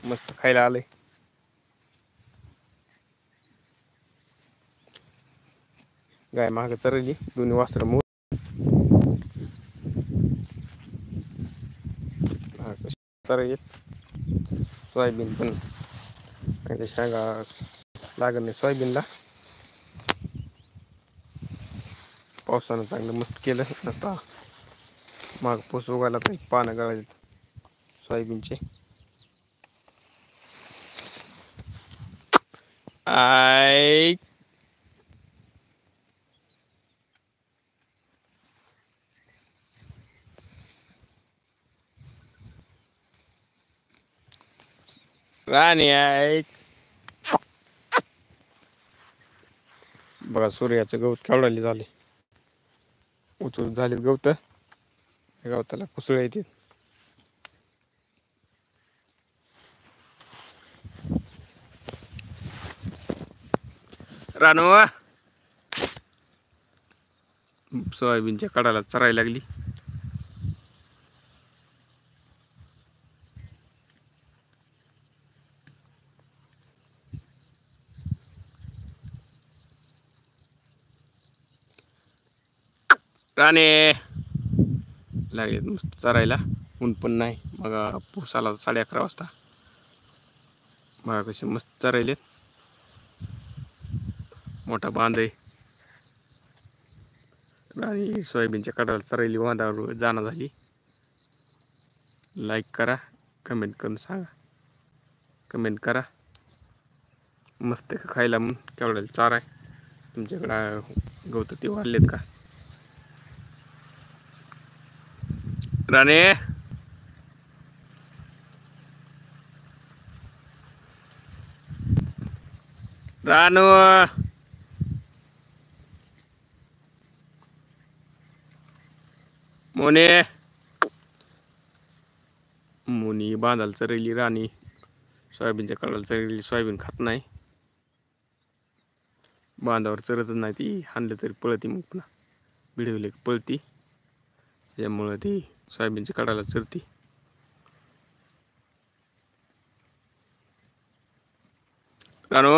मस्त खायला आलंय. गाय माग चरली दोन्ही वासरं मोर चरायले. सोयाबीन पण शेंगा लागत नाही सोयाबीनला. पावसानं चांगलं मस्त केलं. आता माग पाऊस उघायला तर पानं गळाले सोयाबीनचे. आय राणी आहे बघा. सूर्याचं गवत केवढाली झाले. उचून झालेत गवत. गवताला कुसळ येते. रानू सोयाबीनच्या कडाला चरायला लागली. राणे लागले मस्त चरायला. ऊन पण नाही. मग पाऊस आला 11:30 वाजता. मग कसे मस्त चरायले. मोठा बांध आहे. आणि सोयाबीनच्या कडाला चरायली बांधावर जाणं झाली. लाईक करा, कमेंट करून सांगा. कमेंट करा. मस्त खायला म्हणून केवढ्याला चारा आहे. तुमच्याकडं गवत ते वाढलेत का? राणे रानू मोने मुनी बांधाला चरली. राणी सोयाबीनच्या कडाला चरली. सोयाबीन खात नाही. बांधावर चरतच नाही ती. हाणलं तरी पळती. मग पुन्हा भिडवले पळती. त्यामुळं ती सोयाबीनच्या कडाला चरती. रानू